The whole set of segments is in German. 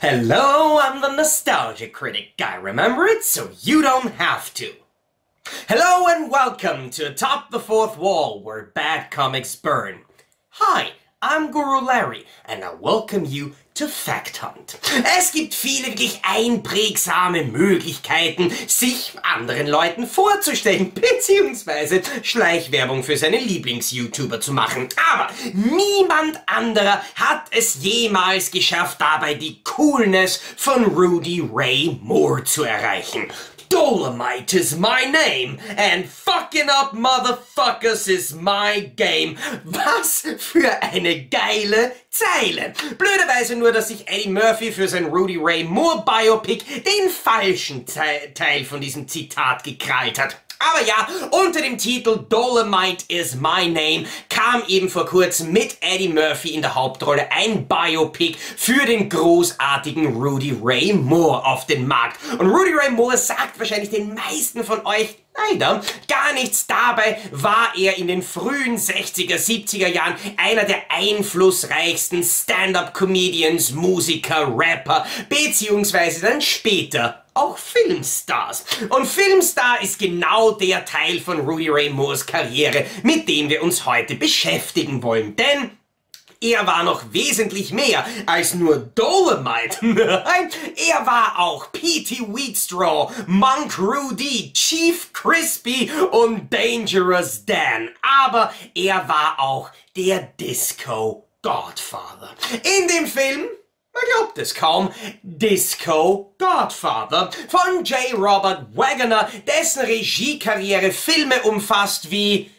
Hello, I'm the nostalgia critic guy. Remember it so you don't have to. Hello and welcome to Atop the Fourth Wall, where bad comics burn. Hi, I'm Guru Larry and I welcome you to Fact Hunt. Es gibt viele wirklich einprägsame Möglichkeiten, sich anderen Leuten vorzustellen, beziehungsweise Schleichwerbung für seine Lieblings-YouTuber zu machen. Aber niemand anderer hat es jemals geschafft, dabei die Coolness von Rudy Ray Moore zu erreichen. Dolomite is my name and fucking up motherfuckers is my game. Was für eine geile Zeile. Blöderweise nur, dass sich Eddie Murphy für sein Rudy Ray Moore Biopic den falschen Teil von diesem Zitat gekrallt hat. Aber ja, unter dem Titel Dolomite is my name kam eben vor kurzem mit Eddie Murphy in der Hauptrolle ein Biopic für den großartigen Rudy Ray Moore auf den Markt. Und Rudy Ray Moore sagt wahrscheinlich den meisten von euch leider gar nichts. Dabei war er in den frühen 60er, 70er Jahren einer der einflussreichsten Stand-up-Comedians, Musiker, Rapper, beziehungsweise dann später auch Filmstars. Und Filmstar ist genau der Teil von Rudy Ray Moores Karriere, mit dem wir uns heute beschäftigen wollen. Denn er war noch wesentlich mehr als nur Dolomite. Nein, er war auch P.T. Wheatstraw, Monk Rudy, Chief Crispy und Dangerous Dan. Aber er war auch der Disco Godfather. In dem Film, man glaubt es kaum, Disco Godfather von J. Robert Wagner, dessen Regiekarriere Filme umfasst wie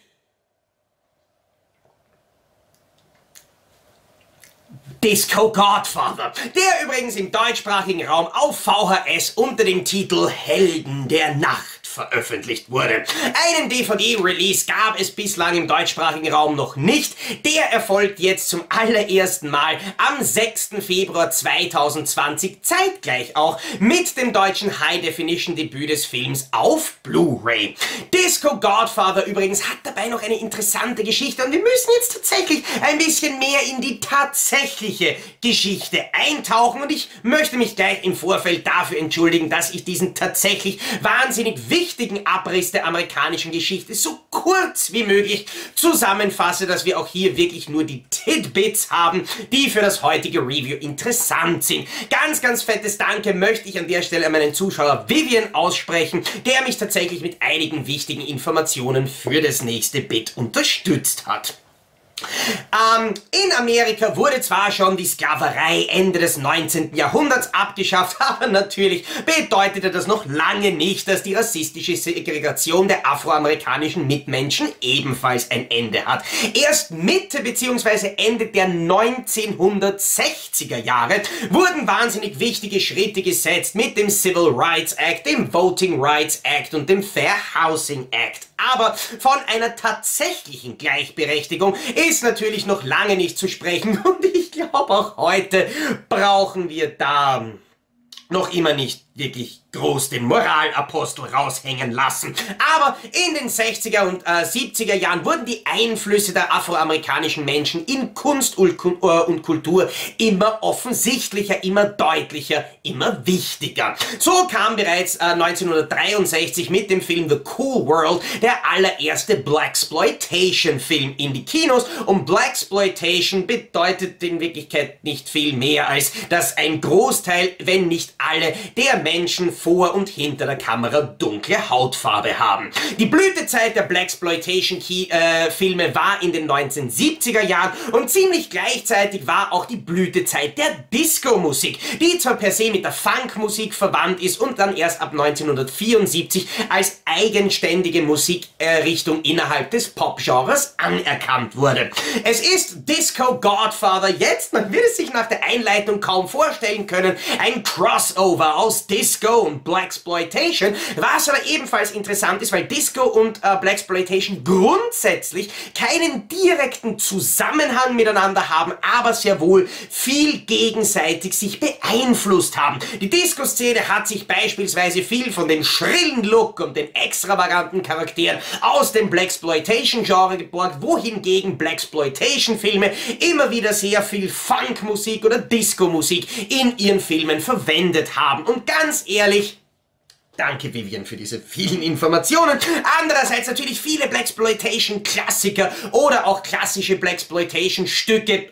Disco Godfather, der übrigens im deutschsprachigen Raum auf VHS unter dem Titel Helden der Nacht veröffentlicht wurde. Einen DVD-Release gab es bislang im deutschsprachigen Raum noch nicht. Der erfolgt jetzt zum allerersten Mal am 6. Februar 2020, zeitgleich auch mit dem deutschen High-Definition-Debüt des Films auf Blu-ray. Disco Godfather übrigens hat dabei noch eine interessante Geschichte und wir müssen jetzt tatsächlich ein bisschen mehr in die tatsächliche Geschichte eintauchen und ich möchte mich gleich im Vorfeld dafür entschuldigen, dass ich diesen tatsächlich wahnsinnig wichtigen Abriss der amerikanischen Geschichte so kurz wie möglich zusammenfasse, dass wir auch hier wirklich nur die Tidbits haben, die für das heutige Review interessant sind. Ganz, ganz fettes Danke möchte ich an der Stelle an meinen Zuschauer Vivian aussprechen, der mich tatsächlich mit einigen wichtigen Informationen für das nächste Bit unterstützt hat. In Amerika wurde zwar schon die Sklaverei Ende des 19. Jahrhunderts abgeschafft, aber natürlich bedeutete das noch lange nicht, dass die rassistische Segregation der afroamerikanischen Mitmenschen ebenfalls ein Ende hat. Erst Mitte bzw. Ende der 1960er Jahre wurden wahnsinnig wichtige Schritte gesetzt mit dem Civil Rights Act, dem Voting Rights Act und dem Fair Housing Act. Aber von einer tatsächlichen Gleichberechtigung ist natürlich noch lange nicht zu sprechen und ich glaube auch heute brauchen wir da noch immer nicht wirklich groß den Moralapostel raushängen lassen. Aber in den 60er und 70er Jahren wurden die Einflüsse der afroamerikanischen Menschen in Kunst und Kultur immer offensichtlicher, immer deutlicher, immer wichtiger. So kam bereits 1963 mit dem Film The Cool World der allererste Blaxploitation-Film in die Kinos und Blaxploitation bedeutet in Wirklichkeit nicht viel mehr als, dass ein Großteil, wenn nicht alle, der Menschen vor und hinter der Kamera dunkle Hautfarbe haben. Die Blütezeit der Blaxploitation-Filme war in den 1970er Jahren und ziemlich gleichzeitig war auch die Blütezeit der Disco-Musik, die zwar per se mit der Funkmusik verwandt ist und dann erst ab 1974 als eigenständige Musikrichtung innerhalb des Pop-Genres anerkannt wurde. Es ist Disco Godfather jetzt, man wird es sich nach der Einleitung kaum vorstellen können, ein Crossover aus Disco und Blaxploitation, was aber ebenfalls interessant ist, weil Disco und Blaxploitation grundsätzlich keinen direkten Zusammenhang miteinander haben, aber sehr wohl viel gegenseitig sich beeinflusst haben. Die Disco-Szene hat sich beispielsweise viel von dem schrillen Look und den extravaganten Charakteren aus dem Blaxploitation-Genre geborgt, wohingegen Blaxploitation-Filme immer wieder sehr viel Funkmusik oder Disco-Musik in ihren Filmen verwendet haben. Und ganz ehrlich, danke Vivian für diese vielen Informationen. Andererseits natürlich viele Blaxploitation-Klassiker oder auch klassische Blaxploitation-Stücke.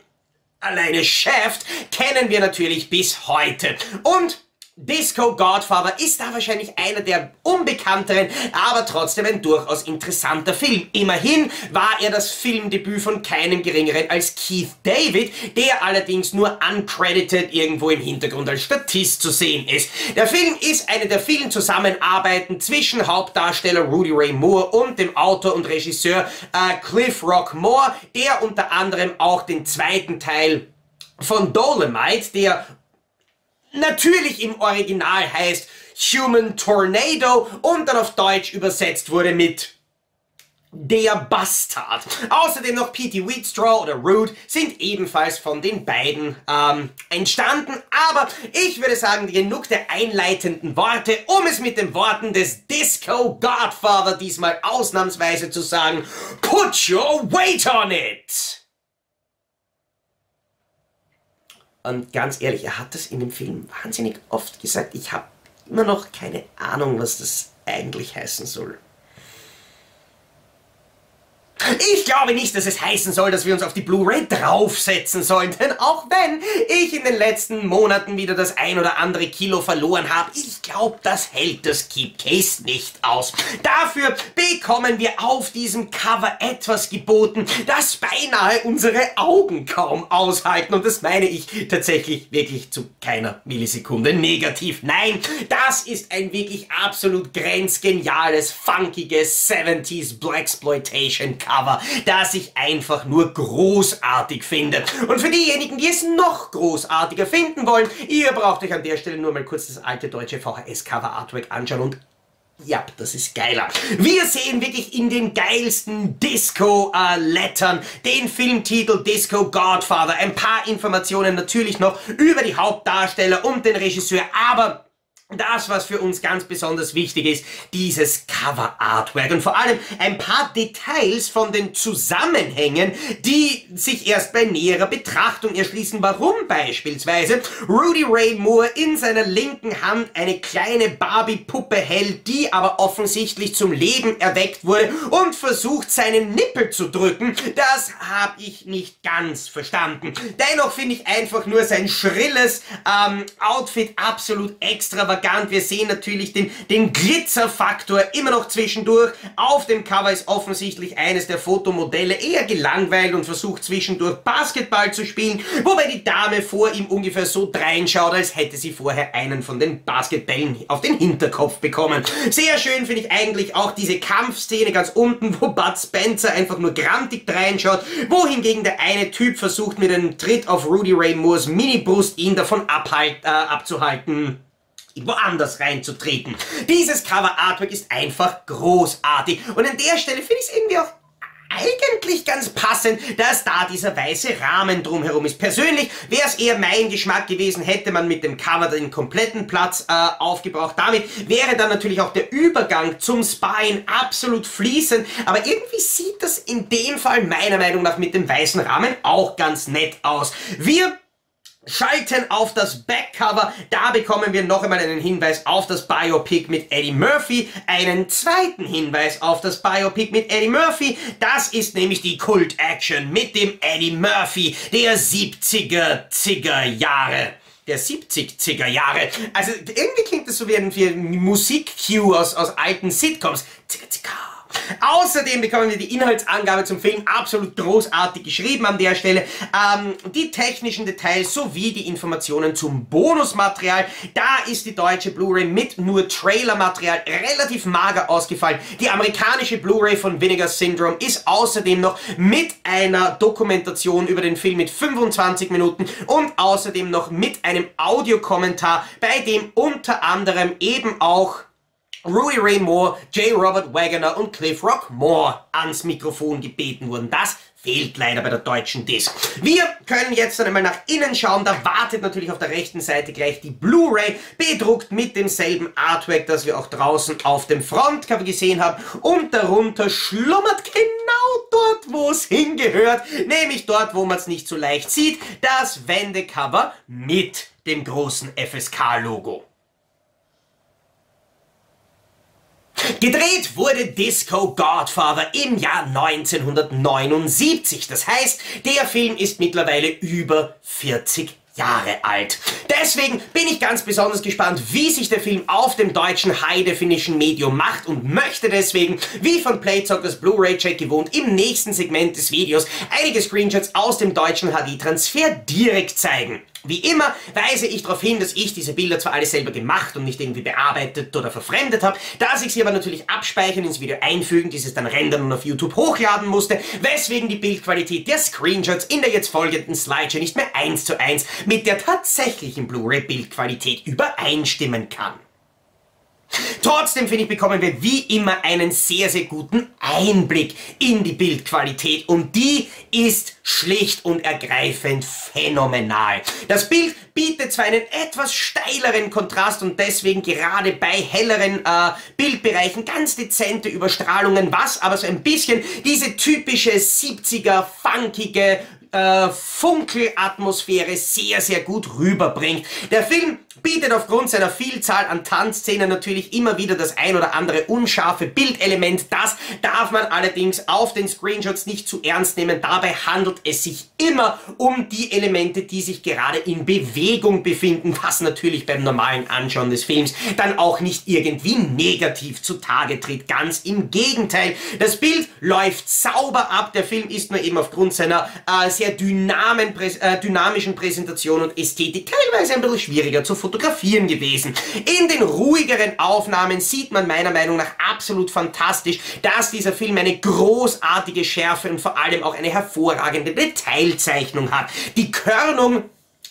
Alleine Shaft kennen wir natürlich bis heute. Und Disco Godfather ist da wahrscheinlich einer der unbekannteren, aber trotzdem ein durchaus interessanter Film. Immerhin war er das Filmdebüt von keinem geringeren als Keith David, der allerdings nur uncredited irgendwo im Hintergrund als Statist zu sehen ist. Der Film ist eine der vielen Zusammenarbeiten zwischen Hauptdarsteller Rudy Ray Moore und dem Autor und Regisseur Cliff Rock Moore, der unter anderem auch den zweiten Teil von Dolomite, der natürlich im Original heißt Human Tornado und dann auf Deutsch übersetzt wurde mit Der Bastard. Außerdem noch P.T. Wheatstraw oder Rude sind ebenfalls von den beiden entstanden. Aber ich würde sagen, genug der einleitenden Worte, um es mit den Worten des Disco Godfather diesmal ausnahmsweise zu sagen: Put your weight on it! Und ganz ehrlich, er hat das in dem Film wahnsinnig oft gesagt. Ich habe immer noch keine Ahnung, was das eigentlich heißen soll. Ich glaube nicht, dass es heißen soll, dass wir uns auf die Blu-ray draufsetzen sollen, denn auch wenn ich in den letzten Monaten wieder das ein oder andere Kilo verloren habe, ich glaube, das hält das Keepcase nicht aus. Dafür bekommen wir auf diesem Cover etwas geboten, das beinahe unsere Augen kaum aushalten, und das meine ich tatsächlich wirklich zu keiner Millisekunde negativ. Nein, das ist ein wirklich absolut grenzgeniales, funkiges 70s Blaxploitation Cover, das ich einfach nur großartig finde. Und für diejenigen, die es noch großartiger finden wollen, ihr braucht euch an der Stelle nur mal kurz das alte deutsche VHS-Cover-Artwork anschauen und ja, das ist geiler. Wir sehen wirklich in den geilsten Disco-Lettern den Filmtitel Disco Godfather. Ein paar Informationen natürlich noch über die Hauptdarsteller und den Regisseur, aber das, was für uns ganz besonders wichtig ist, dieses Cover-Artwork und vor allem ein paar Details von den Zusammenhängen, die sich erst bei näherer Betrachtung erschließen, warum beispielsweise Rudy Ray Moore in seiner linken Hand eine kleine Barbie-Puppe hält, die aber offensichtlich zum Leben erweckt wurde und versucht, seinen Nippel zu drücken. Das habe ich nicht ganz verstanden. Dennoch finde ich einfach nur sein schrilles Outfit absolut extravagant. Wir sehen natürlich den Glitzerfaktor immer noch zwischendurch. Auf dem Cover ist offensichtlich eines der Fotomodelle eher gelangweilt und versucht zwischendurch Basketball zu spielen, wobei die Dame vor ihm ungefähr so dreinschaut, als hätte sie vorher einen von den Basketballen auf den Hinterkopf bekommen. Sehr schön finde ich eigentlich auch diese Kampfszene ganz unten, wo Bud Spencer einfach nur grantig dreinschaut, wohingegen der eine Typ versucht mit einem Tritt auf Rudy Ray Moores Mini-Brust ihn davon abzuhalten, woanders reinzutreten. Dieses Cover-Artwork ist einfach großartig. Und an der Stelle finde ich es irgendwie auch eigentlich ganz passend, dass da dieser weiße Rahmen drumherum ist. Persönlich wäre es eher mein Geschmack gewesen, hätte man mit dem Cover den kompletten Platz aufgebraucht. Damit wäre dann natürlich auch der Übergang zum Spine absolut fließend, aber irgendwie sieht das in dem Fall meiner Meinung nach mit dem weißen Rahmen auch ganz nett aus. Wir schalten auf das Backcover, da bekommen wir noch einmal einen Hinweis auf das Biopic mit Eddie Murphy, einen zweiten Hinweis auf das Biopic mit Eddie Murphy, das ist nämlich die Kult-Action mit dem Eddie Murphy der 70er Jahre. Der 70er Jahre. Also irgendwie klingt das so wie ein Musik-Cue aus alten Sitcoms. Zicka, zicka. Außerdem bekommen wir die Inhaltsangabe zum Film absolut großartig geschrieben an der Stelle, die technischen Details sowie die Informationen zum Bonusmaterial. Da ist die deutsche Blu-ray mit nur Trailermaterial relativ mager ausgefallen. Die amerikanische Blu-ray von Vinegar Syndrome ist außerdem noch mit einer Dokumentation über den Film mit 25 Minuten und außerdem noch mit einem Audiokommentar, bei dem unter anderem eben auch Rudy Ray Moore, J. Robert Wagner und Cliff Rock Moore ans Mikrofon gebeten wurden. Das fehlt leider bei der deutschen Disc. Wir können jetzt dann einmal nach innen schauen. Da wartet natürlich auf der rechten Seite gleich die Blu-ray, bedruckt mit demselben Artwork, das wir auch draußen auf dem Frontcover gesehen haben. Und darunter schlummert genau dort, wo es hingehört, nämlich dort, wo man es nicht so leicht sieht, das Wendecover mit dem großen FSK-Logo. Gedreht wurde Disco Godfather im Jahr 1979. Das heißt, der Film ist mittlerweile über 40 Jahre alt. Deswegen bin ich ganz besonders gespannt, wie sich der Film auf dem deutschen High-Definition-Medium macht und möchte deswegen, wie von Playzockers Blu-ray-Check gewohnt, im nächsten Segment des Videos einige Screenshots aus dem deutschen HD-Transfer direkt zeigen. Wie immer weise ich darauf hin, dass ich diese Bilder zwar alle selber gemacht und nicht irgendwie bearbeitet oder verfremdet habe, dass ich sie aber natürlich abspeichern, ins Video einfügen, dieses dann rendern und auf YouTube hochladen musste, weswegen die Bildqualität der Screenshots in der jetzt folgenden Slideshow nicht mehr 1:1 mit der tatsächlichen Blu-ray-Bildqualität übereinstimmen kann. Trotzdem, finde ich, bekommen wir wie immer einen sehr, sehr guten Einblick in die Bildqualität und die ist schlicht und ergreifend phänomenal. Das Bild bietet zwar einen etwas steileren Kontrast und deswegen gerade bei helleren Bildbereichen ganz dezente Überstrahlungen, was aber so ein bisschen diese typische 70er funkige Funkelatmosphäre sehr, sehr gut rüberbringt. Der Film bietet aufgrund seiner Vielzahl an Tanzszenen natürlich immer wieder das ein oder andere unscharfe Bildelement. Das darf man allerdings auf den Screenshots nicht zu ernst nehmen. Dabei handelt es sich immer um die Elemente, die sich gerade in Bewegung befinden, was natürlich beim normalen Anschauen des Films dann auch nicht irgendwie negativ zutage tritt. Ganz im Gegenteil. Das Bild läuft sauber ab. Der Film ist nur eben aufgrund seiner sehr dynamischen Präsentation und Ästhetik teilweise ein bisschen schwieriger zu fotografieren gewesen. In den ruhigeren Aufnahmen sieht man meiner Meinung nach absolut fantastisch, dass dieser Film eine großartige Schärfe und vor allem auch eine hervorragende Detailzeichnung hat. Die Körnung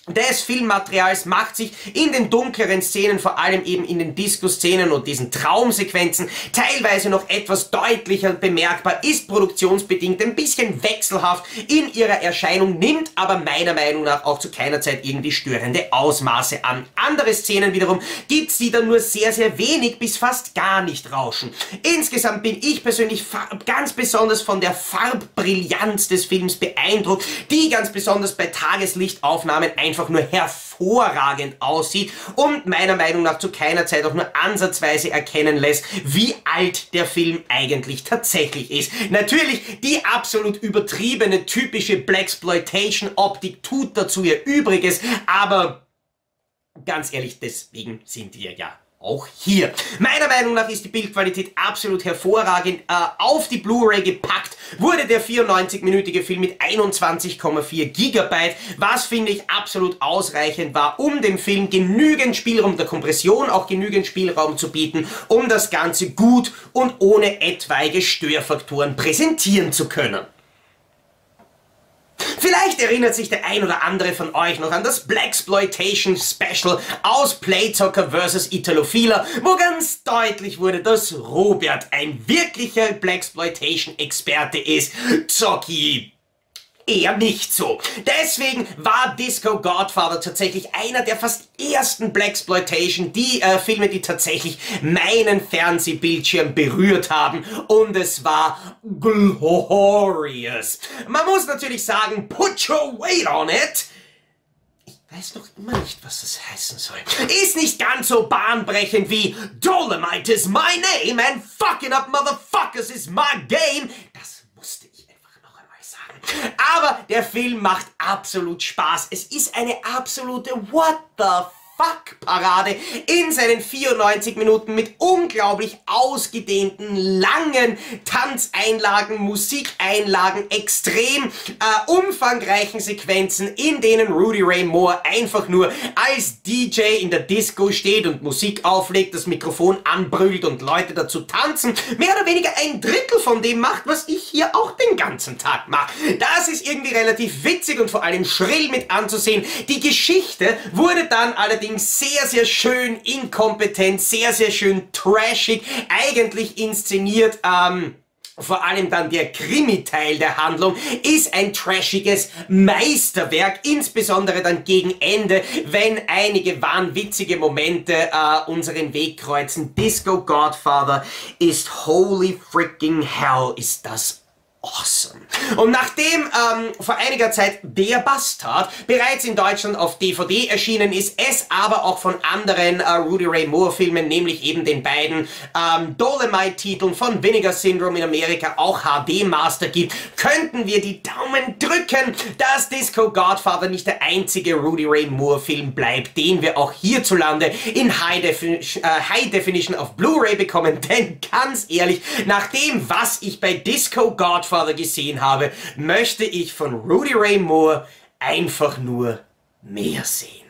des Filmmaterials macht sich in den dunkleren Szenen, vor allem eben in den Disco-Szenen und diesen Traumsequenzen, teilweise noch etwas deutlicher bemerkbar, ist produktionsbedingt ein bisschen wechselhaft in ihrer Erscheinung, nimmt aber meiner Meinung nach auch zu keiner Zeit irgendwie störende Ausmaße an. Andere Szenen wiederum gibt's, die dann nur sehr, sehr wenig bis fast gar nicht rauschen. Insgesamt bin ich persönlich ganz besonders von der Farbbrillanz des Films beeindruckt, die ganz besonders bei Tageslichtaufnahmen einfach nur hervorragend aussieht und meiner Meinung nach zu keiner Zeit auch nur ansatzweise erkennen lässt, wie alt der Film eigentlich tatsächlich ist. Natürlich, die absolut übertriebene, typische Blaxploitation-Optik tut dazu ihr Übriges, aber ganz ehrlich, deswegen sind wir ja auch hier. Meiner Meinung nach ist die Bildqualität absolut hervorragend. Auf die Blu-ray gepackt wurde der 94-minütige Film mit 21,4 GB, was finde ich absolut ausreichend war, um dem Film genügend Spielraum der Kompression, auch genügend Spielraum zu bieten, um das Ganze gut und ohne etwaige Störfaktoren präsentieren zu können. Vielleicht erinnert sich der ein oder andere von euch noch an das Blaxploitation Special aus Playzocker vs. Italophiler, wo ganz deutlich wurde, dass Robert ein wirklicher Blaxploitation-Experte ist. Zocki eher nicht so. Deswegen war Disco Godfather tatsächlich einer der fast ersten Blaxploitation, die Filme, die tatsächlich meinen Fernsehbildschirm berührt haben, und es war glorious. Man muss natürlich sagen, put your weight on it. Ich weiß noch immer nicht, was das heißen soll. Ist nicht ganz so bahnbrechend wie Dolomite is my name and fucking up motherfuckers is my game. Das musste ich einfach noch einmal sagen. Aber der Film macht absolut Spaß. Es ist eine absolute What the Fuck-Parade in seinen 94 Minuten mit unglaublich ausgedehnten, langen Tanzeinlagen, Musikeinlagen, extrem umfangreichen Sequenzen, in denen Rudy Ray Moore einfach nur als DJ in der Disco steht und Musik auflegt, das Mikrofon anbrüllt und Leute dazu tanzen, mehr oder weniger ein Drittel von dem macht, was ich hier auch den ganzen Tag mache. Das ist irgendwie relativ witzig und vor allem schrill mit anzusehen. Die Geschichte wurde dann allerdings sehr, sehr schön inkompetent, sehr, sehr schön trashig, eigentlich inszeniert. Vor allem dann der Krimi-Teil der Handlung ist ein trashiges Meisterwerk, insbesondere dann gegen Ende, wenn einige wahnwitzige Momente unseren Weg kreuzen. Disco Godfather ist holy freaking hell, ist das awesome. Und nachdem vor einiger Zeit Der Bastard bereits in Deutschland auf DVD erschienen ist, es aber auch von anderen Rudy Ray Moore Filmen, nämlich eben den beiden Dolomite-Titeln von Vinegar Syndrome in Amerika auch HD-Master gibt, könnten wir die Daumen drücken, dass Disco Godfather nicht der einzige Rudy Ray Moore Film bleibt, den wir auch hierzulande in High Definition auf Blu-ray bekommen, denn ganz ehrlich, nach dem, was ich bei Disco Godfather gesehen habe, möchte ich von Rudy Ray Moore einfach nur mehr sehen.